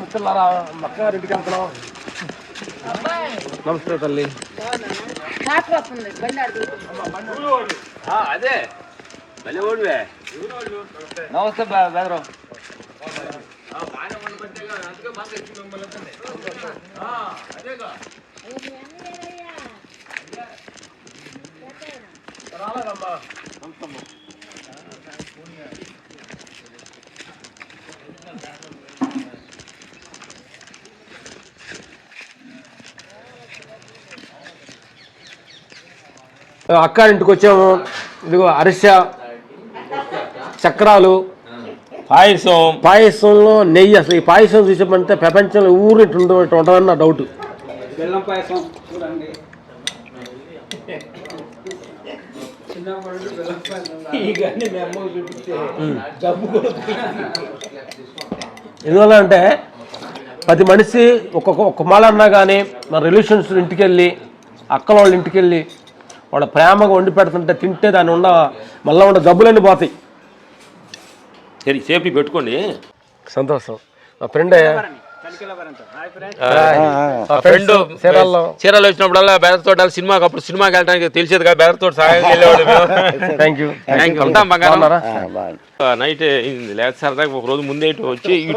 మిత్రులారా మక్కగారి ఇంటికి వెళ్తున్నాం. నమస్తే తల్లి. అదే నమస్తే బెదరు. అక్క ఇంటికి వచ్చాము. ఇదిగో అరిసె, చక్రాలు, పాయసంలో నెయ్యి. అసలు ఈ పాయసం చూసామంటే ప్రపంచంలో ఊరు ఉంటుందని నా డౌట్. బెల్లం పాయసం చూడండి. ఎందువల్ల అంటే ప్రతి మనిషి ఒక్కొక్క మాల అన్నా కానీ మన రిలేషన్స్ ఇంటికి వెళ్ళి, అక్కల వాళ్ళ ఇంటికి వెళ్ళి వాళ్ళ ప్రేమగా వండి పెడుతుంటే తింటే దాని మళ్ళీ జబ్బులన్నీ పోతాయి. సరే సేఫ్టీ పెట్టుకోండి. సంతోషం. మా ఫ్రెండ్ చీరాలు వచ్చినప్పుడల్లా బెదరతోట సినిమాకి, అప్పుడు సినిమాకి వెళ్ళడానికి తెలిసేది కదా, బెదరతోట సాయం నైట్ లేదు సరదాగా ఒక రోజు ముందే ఇటు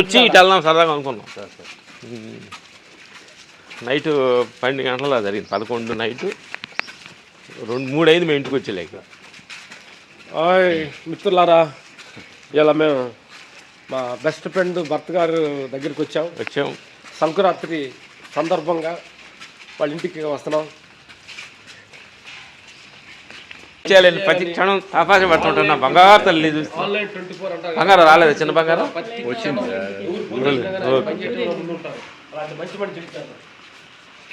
వచ్చి వెళ్దాం సరదాగా అనుకున్నాం. నైట్ 12 గంటల జరిగింది. 11 నైట్ 2-3 అయింది మేము ఇంటికి వచ్చేలేక. మిత్రులారా, ఇలా మేము మా బెస్ట్ ఫ్రెండ్ భర్త గారు దగ్గరికి వచ్చాం. సంక్రాంతి సందర్భంగా వాళ్ళ ఇంటికి వస్తున్నాం. ప్రతి క్షణం ఆపాసం పడుతుంటున్నా. బంగారు తల్లి బంగారం రాలేదు, చిన్న బంగారం వచ్చింది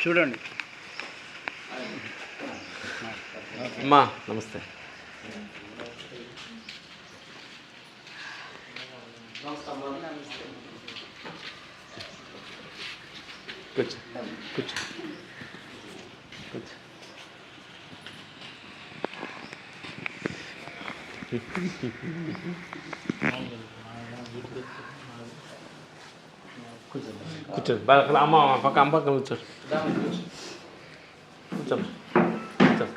చూడండి. అమ్మా నమస్తే. కూర్చో కూర్చో కూర్చో. కూర్చో అమ్మ పక్క అమ్మ పక్కన కూర్చో. కూర్చో కూర్చో.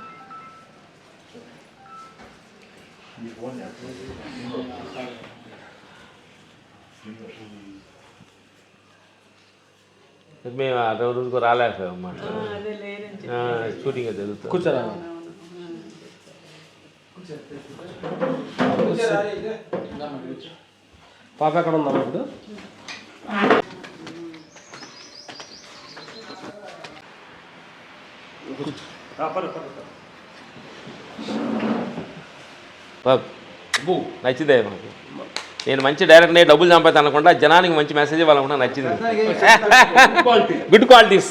మేము ఆ రోజుకు రాలేకపోయామన్నమాట. షూటింగ్ జరుగుతుంది. కూర్చోరా. పాప ఎక్కడ ఉందా ఇప్పుడు? నచ్చిందే మాకు. నేను మంచి డైరెక్ట్నే డబ్బులు సంపాదించాను అనుకుంటా, జనానికి మంచి మెసేజ్ ఇవ్వాలనుకుంటా. నచ్చింది. గుడ్ క్వాలిటీస్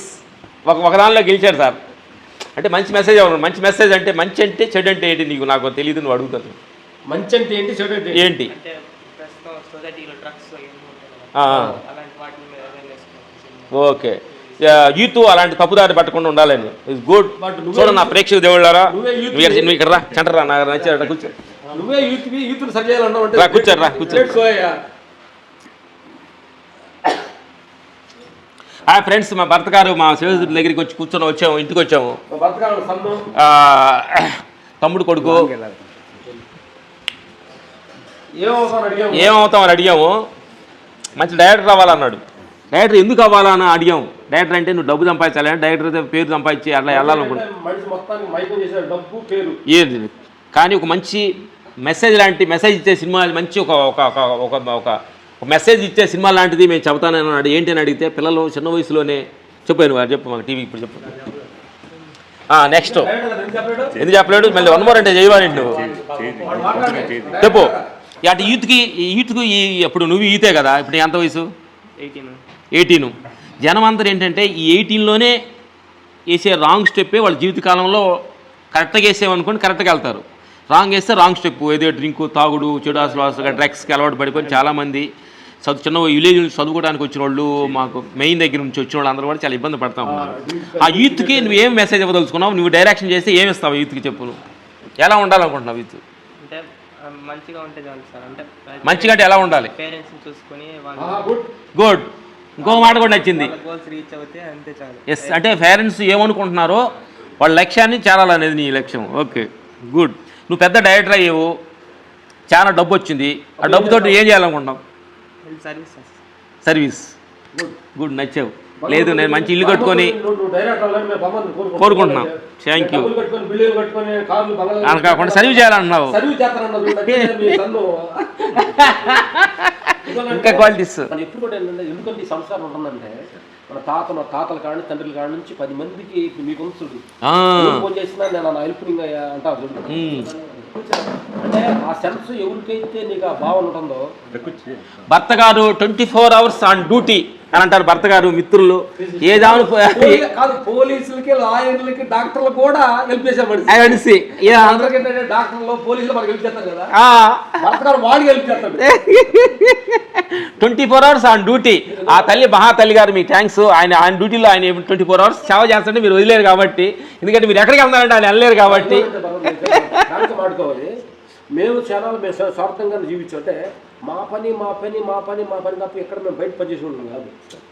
ఒక దానిలో గెలిచాడు సార్. అంటే మంచి మెసేజ్ ఇవ్వాలి. మంచి మెసేజ్ అంటే మంచి అంటే చెడు అంటే ఏంటి నీకు నాకు తెలియదు, నువ్వు అడుగుతాను. మంచి అంటే ఏంటి, చెడు అంటే ఏంటి? ఓకే, యూత్ అలాంటి తప్పుదారి పట్టకుండా ఉండాలని. It's good. చూడండి నా ప్రేక్షక దేవుళ్ళారా, నువ్వు ఇక్కడ రా, సెంటర్ రా, నాకు నచ్చారట. కూర్చో. నువ్వే యూత్ సరి చేయాలన్నావు. కూర్చోరా కూర్చో. ఫ్రెండ్స్, మా భర్త గారు మా శివజీ దగ్గరికి వచ్చి వచ్చాము. ఇంటికి వచ్చాము. తమ్ముడు కొడుకు ఏమవుతామని అడిగాము. మంచి డైరెక్టర్ అవ్వాలన్నాడు. డైరెక్టర్ ఎందుకు అవ్వాలని అడిగాము. డైరెక్టర్ అంటే నువ్వు డబ్బు సంపాదించాలి, డైరెక్టర్ అయితే పేరు సంపాదించి అట్లా వెళ్ళాలనుకుంటా. ఏది కానీ ఒక మంచి మెసేజ్ లాంటి మెసేజ్ ఇచ్చే సినిమా, మంచి ఒక మెసేజ్ ఇచ్చే సినిమా లాంటిది మేము చెబుతానని అన్నాడు. ఏంటి అని అడిగితే పిల్లలు చిన్న వయసులోనే చెప్పాను వారు. చెప్పు మాకు టీవీ ఇప్పుడు చెప్పు. నెక్స్ట్ ఎందుకు చెప్పలేడు మళ్ళీ 1 more అంటే చేయవాలి నువ్వు చెప్పు. అటు యూత్కి అప్పుడు నువ్వు ఈతే కదా, ఇప్పుడు ఎంత వయసు? 18. జనం అందరూ ఏంటంటే ఈ 18లోనే వేసే రాంగ్ స్టెప్పే వాళ్ళ జీవితకాలంలో కరెక్ట్గా వేసేవనుకోండి కరెక్ట్గా వెళ్తారు. రాంగ్ వేస్తే రాంగ్ స్టెప్, ఏదో డ్రింకు, తాగుడు, చెడు అసలు డ్రగ్స్కి అలవాటు పడిపోయి చాలామంది చిన్న విలేజ్ నుంచి చదువుకోవడానికి వచ్చిన వాళ్ళు, మాకు మెయిన్ దగ్గర నుంచి వచ్చిన వాళ్ళు అందరూ కూడా చాలా ఇబ్బంది పడతా ఉన్నారు. ఆ యూత్కి నువ్వు ఏం మెసేజ్ ఇవ్వదలుచుకున్నావు? నువ్వు డైరెక్షన్ చేస్తే ఏమి ఇస్తావు యూత్కి? చెప్పు, నువ్వు ఎలా ఉండాలనుకుంటున్నావు యూత్? అంటే మంచిగా ఉంటే చాలు సార్. అంటే మంచిగా అంటే ఎలా ఉండాలి? పేరెంట్స్ని చూసుకొని గుడ్. ఇంకొక మాట కూడా నచ్చింది. గోల్స్ రీచ్ అవుతే అంతే చాలు. ఎస్, అంటే పేరెంట్స్ ఏమనుకుంటున్నారో వాళ్ళ లక్ష్యాన్ని చేరాలనేది నీ లక్ష్యం. Okay, good. నువ్వు పెద్ద డైరెక్టర్ అయ్యేవు, చాలా డబ్బు వచ్చింది, ఆ డబ్బుతో ఏం చేయాలనుకుంటాం? సర్వీస్. సర్వీస్. గుడ్, నచ్చావు. లేదు నేను మంచి ఇల్లు కట్టుకొని కోరుకుంటున్నాం. Thank you. అలా కాకుండా సర్వీస్ చేయాలన్నావు. ఇంకా క్వాలిటీస్ ఎప్పుడు కూడా ఏంటంటే ఎందుకంటే ఈ సంస్కారం ఉంటుందంటే మన తాతల కాడి తండ్రుల కాడి నుంచి 10 మందికి మీకు ఉంచుడు ఫోన్ చేసినా నేను నా హెల్పింగ్ అంటారు. అంటే ఆ సెన్స్ ఎవరికైతే నీకు ఆ భావన ఉంటుందో. భర్త గారు 24 hours ఆన్ డ్యూటీ అని అంటారు. భర్త గారు మిత్రులు ఏదాను కాదు, పోలీసులకి లాయర్లకి డాక్టర్లు కూడా హెల్ప్ చేసాం. డాక్టర్లు పోలీసులు మనకి హెల్ప్ చేస్తారు కదా, భర్త గారు వాడికి హెల్ప్ చేస్తాడు. 24 hours ఆన్ డ్యూటీ. ఆ తల్లి మహాతల్లి గారు మీకు థ్యాంక్స్. ఆయన డ్యూటీలో ఆయన 24 hours సేవ చేస్తుంటే మీరు వదిలేరు కాబట్టి, ఎందుకంటే మీరు ఎక్కడికి వెళ్తారంటే ఆయన వెళ్ళలేరు కాబట్టి. మాట్లాడుకోవాలి. మేము ఛానల్ మేము స్వార్థంగా జీవించాం. అంటే మా పని తప్ప ఎక్కడ మేము బయట పనిచేసి ఉన్నాం కాదు.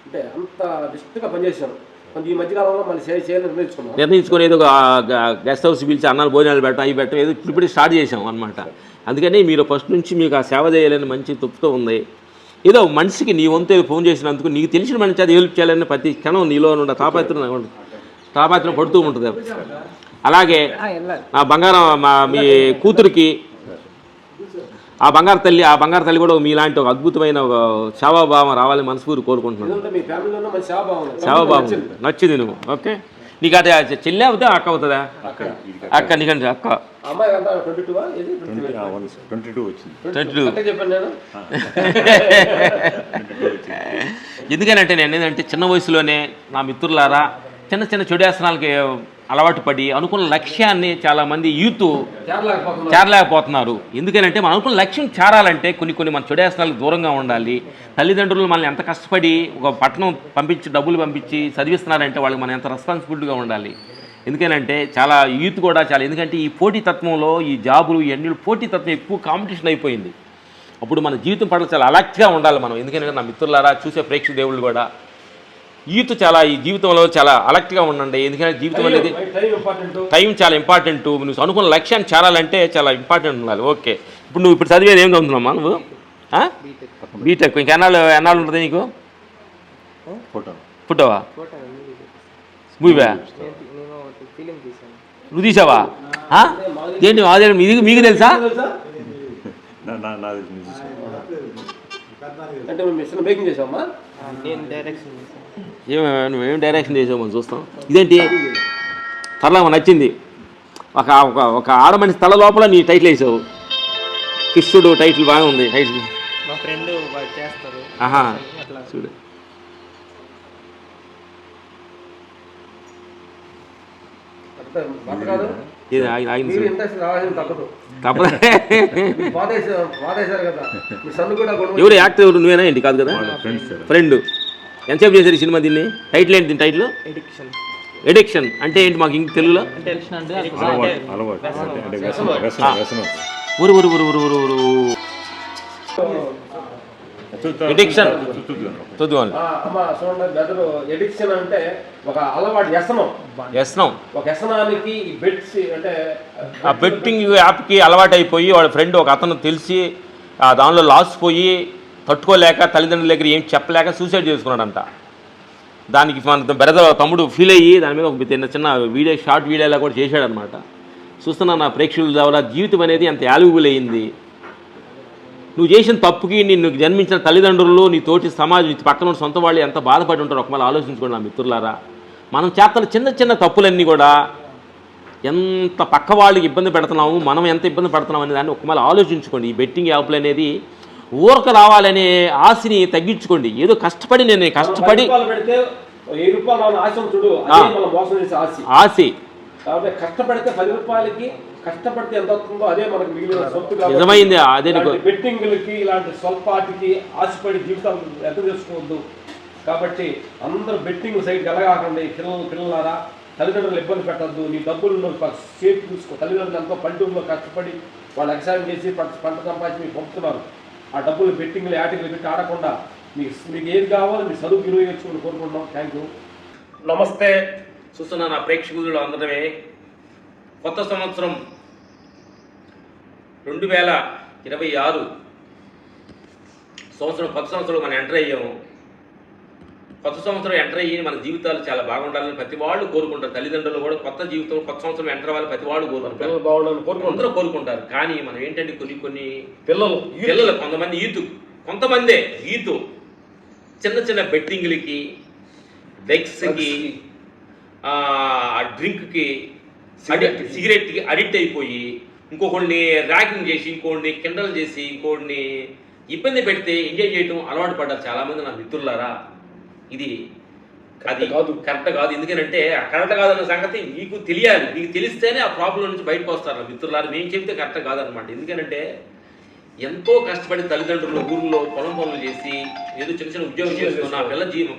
అంటే అంత డిస్ట్గా పనిచేసాం. ఈ మధ్యకాలంలో మళ్ళీ చేయాలని నిర్ణయించుకొని ఏదో గెస్ట్ హౌస్ పిలిచి అన్నాలు భోజనాలు పెట్టడం అవి పెట్టడం ఏదో ఇప్పుడు స్టార్ట్ చేసాం అనమాట. అందుకని మీరు ఫస్ట్ నుంచి మీకు ఆ సేవ చేయాలని మంచి తృప్తితో ఉంది. ఏదో మనిషికి నీ వంతు ఫోన్ చేసినందుకు నీకు తెలిసిన మనిషి అది హెల్ప్ చేయాలని ప్రతి క్షణం నీలో ఉన్న తాపాత్రం పడుతూ ఉంటుంది. అలాగే నా బంగారం మీ కూతురికి ఆ బంగారు తల్లి కూడా మీలాంటి ఒక అద్భుతమైన ఒక సేవాభావం రావాలని మనస్ఫూర్తి కోరుకుంటున్నాను. సేవాభావం నచ్చింది నువ్వు. ఓకే, నీకు అదే చెల్లి అవుతా అక్క అవుతుందా? అక్క నీకంటే అక్క 22. ఎందుకనంటే నేను ఏంటంటే చిన్న వయసులోనే నా మిత్రులారా చిన్న చెడు వ్యసనాలకి అలవాటు పడి అనుకున్న లక్ష్యాన్ని చాలామంది యూత్ చేరలేకపోతున్నారు. ఎందుకంటే మనం అనుకున్న లక్ష్యం చేరాలంటే కొన్ని మన చెడు వ్యసనాలకు దూరంగా ఉండాలి. తల్లిదండ్రులు మనల్ని ఎంత కష్టపడి ఒక పట్టణం పంపించి డబ్బులు పంపించి చదివిస్తున్నారంటే వాళ్ళకి మనం ఎంత రెస్పాన్సిబిలిటీగా ఉండాలి. ఎందుకనంటే చాలా యూత్ కూడా చాలా, ఎందుకంటే ఈ పోటీతత్వంలో ఈ జాబులు ఇవన్నీ పోటీతత్వం ఎక్కువ కాంపిటీషన్ అయిపోయింది. అప్పుడు మన జీవితం పట్ల చాలా అలర్ట్గా ఉండాలి మనం. ఎందుకంటే నా మిత్రులారా చూసే ప్రేక్షక దేవుళ్ళు కూడా యూత్ చాలా ఈ జీవితంలో చాలా అలర్ట్గా ఉండండి. ఎందుకంటే జీవితం అనేది టైం చాలా ఇంపార్టెంట్. నువ్వు అనుకున్న లక్ష్యాన్ని చేరాలంటే చాలా ఇంపార్టెంట్ ఉండాలి. ఓకే, ఇప్పుడు నువ్వు ఇప్పుడు చదివేది ఏం చదువుతున్నామా నువ్వు? బీటెక్. ఎన్నాళ్ళు ఉంటుంది నీకు? ఫోటోవా? మూవీ నువ్వు తీసావా? ఏంటి అదే మీకు తెలుసా? అంటే మేకింగ్ చేసామా? నువ్వేం డైరెక్షన్ చేసావు మనం చూస్తాం. ఇదేంటి తరలా నచ్చింది. ఒక ఆడ మనిషి తల లోపల నీ టైటిల్ వేసావు. కృష్ణుడు టైటిల్ బాగుంది. టైటిల్ మా ఫ్రెండ్ చేస్తారు. ఆహా, చూడు ఎవరు యాక్టర్ ఎవరు? నువ్వేనా? ఏంటి కాదు కదా, ఫ్రెండ్. ఎంతసేపు చేశారు ఈ సినిమా? దీన్ని టైటిల్ ఏంటి? దీని టైటిల్ ఎడిక్షన్ అంటే ఏంటి మాకు ఇంక తెలుగులో? ఊరు ఊరు ఊరు ఊరు ఊరు ఊరు ఎడిక్షన్. ఎడిక్షన్ అంటే ఒక అలవాటు, వ్యసనం. ఒక వ్యసనానికి అంటే ఆ బెట్టింగ్ యాప్కి అలవాటు అయిపోయి వాళ్ళ ఫ్రెండ్ ఒక అతను తెలిసి దానిలో లాస్ పోయి తట్టుకోలేక తల్లిదండ్రుల దగ్గర ఏం చెప్పలేక సూసైడ్ చేసుకున్నాడంట. దానికి మన తమ్ముడు ఫీల్ అయ్యి దాని మీద ఒక చిన్న వీడియో, షార్ట్ వీడియోలా కూడా చేశాడనమాట. చూస్తున్నా నా ప్రేక్షకుల ద్వారా జీవితం అనేది ఎంత వాల్యుబుల్ అయ్యింది. నువ్వు చేసిన తప్పుకి నిన్ను జన్మించిన తల్లిదండ్రులు, నీ తోటి సమాజం, నీ పక్కన సొంత వాళ్ళు ఎంత బాధపడి ఉంటారో ఒకవేళ ఆలోచించుకోండి నా మిత్రులారా. మనం చేస్తున్న చిన్న తప్పులన్నీ కూడా ఎంత పక్క వాళ్ళకి ఇబ్బంది పెడుతున్నాము, మనం ఎంత ఇబ్బంది పడుతున్నాం అనే దాన్ని ఒకవేళ ఆలోచించుకోండి. ఈ బెట్టింగ్ యాప్లు అనేది ఊరక రావాలనే ఆశని తగ్గించుకోండి. ఏదో కష్టపడి నేను కష్టపడి ఆశ కష్టపడితే 10 రూపాయలకి కష్టపడితే ఎంత అవుతుందో అదే మనకు మిగిలిన సొత్తు. నిజమైంది. అదే బెట్టింగ్లకి ఇలాంటి స్వల్పాటికి ఆశపడి జీవితాలు ఎంత చేసుకోవద్దు. కాబట్టి అందరూ బెట్టింగ్ సైడ్కి వెళ్ళగాకండి. పిల్లలారా తల్లిదండ్రులు ఇబ్బంది పెట్టద్దు. నీ డబ్బులు సేఫ్ చూసుకో. తల్లిదండ్రులు ఎంతో పల్లెటూరులో కష్టపడి వాళ్ళు ఎగ్జామ్ చేసి పంట సంపాదించి మీకు పంపుతున్నారు. ఆ డబ్బులు బెట్టింగ్లు యాటింగ్లు పెట్టి ఆడకుండా మీకు ఏది కావాలో మీ చదువు వినియోగించుకొని కోరుకుంటున్నాం. Thank you. నమస్తే. చూస్తున్నా నా ప్రేక్షకులు అందరమే. కొత్త సంవత్సరం 2026 సంవత్సరం, కొత్త సంవత్సరం మనం ఎంటర్ అయ్యాము. కొత్త సంవత్సరం ఎంటర్ అయ్యి మన జీవితాలు చాలా బాగుండాలని ప్రతి వాళ్ళు కోరుకుంటారు. తల్లిదండ్రులు కూడా కొత్త జీవితం, కొత్త సంవత్సరం ఎంటర్ అవ్వాలి ప్రతి వాళ్ళు కోరుకుంటారు. బాగుండాలని అందరూ కోరుకుంటారు. కానీ మనం ఏంటంటే కొన్ని పిల్లలు కొంతమంది కొంతమందే యూత్ చిన్న చిన్న బెట్టింగ్లకి, డ్రగ్స్కి, డ్రింక్కి, సిగరెట్కి అడిక్ట్ అయిపోయి ఇంకొకరిని ర్యాగింగ్ చేసి, ఇంకోడిని కిండల్ చేసి, ఇంకోడిని ఇబ్బంది పెడితే ఎంజాయ్ చేయడం అలవాటు పడ్డారు చాలామంది నా మిత్రులారా. ఇది అది కరెక్ట్ కాదు. ఎందుకంటే కరెక్ట్ కాదన్న సంగతి మీకు తెలియాలి. మీకు తెలిస్తేనే ఆ ప్రాబ్లం నుంచి బయటకు వస్తారు నా మిత్రులారా. మేము చెబితే కరెక్ట్ కాదనమాట. ఎందుకంటే ఎంతో కష్టపడి తల్లిదండ్రులు ఊళ్ళో పొలం పనులు చేసి ఏదో చిన్న చిన్న ఉద్యోగం చేసుకున్న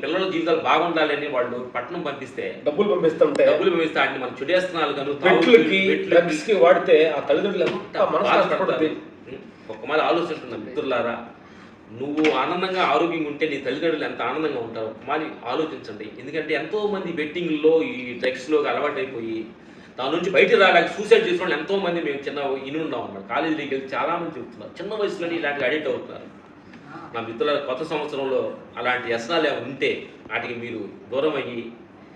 పిల్లల జీవితాలు బాగుండాలని వాళ్ళు పట్టణం పంపిస్తే డబ్బులు పంపిస్తే అన్ని మనం చుడేస్తున్నాలు కానీ వాడితే ఆ తల్లిదండ్రులు ఒక్క మాది ఆలోచిస్తున్నాం మిత్రులారా. నువ్వు ఆనందంగా ఆరోగ్యంగా ఉంటే నీ తల్లిదండ్రులు ఎంత ఆనందంగా ఉంటారో మాది ఆలోచించండి. ఎందుకంటే ఎంతోమంది బెట్టింగ్లో ఈ డ్రగ్స్లోకి అలవాటైపోయి దాని నుంచి బయట రాలేక సూసైడ్ చేసిన వాళ్ళు ఎంతోమంది మేము ఇన్ని ఉన్నాం అన్నమాట. కాలేజీకి వెళ్ళి చాలామంది చెప్తున్నారు చిన్న వయసులోనే ఇలాంటి అడిక్ట్ అవుతున్నారు. నా మిత్రుల కొత్త సంవత్సరంలో అలాంటి వ్యసనాలు ఏమైనా ఉంటే వాటికి మీరు దూరం అయ్యి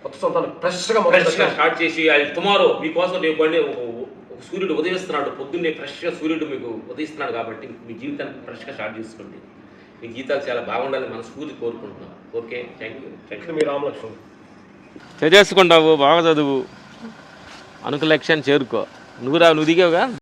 కొత్త సంవత్సరం ఫ్రెష్గా స్టార్ట్ చేసి అది టుమారో మీకోసం రేపు ఒక సూర్యుడు ఉదయిస్తున్నాడు. పొద్దున్నే ఫ్రెష్గా సూర్యుడు మీకు ఉదయిస్తున్నాడు కాబట్టి మీ జీవితాన్ని ఫ్రెష్గా స్టార్ట్ చేసుకోండి. మీ జీవితాలు చాలా బాగుండాలని మనస్ఫూర్తి కోరుకుంటున్నాం. Okay, thank you. మీ రామలక్ష్మణ్ చేసుకుంటావు బాగా చదువు, అనుకు లక్ష్యాన్ని చేరుకో. నువ్వు దిగావుగా.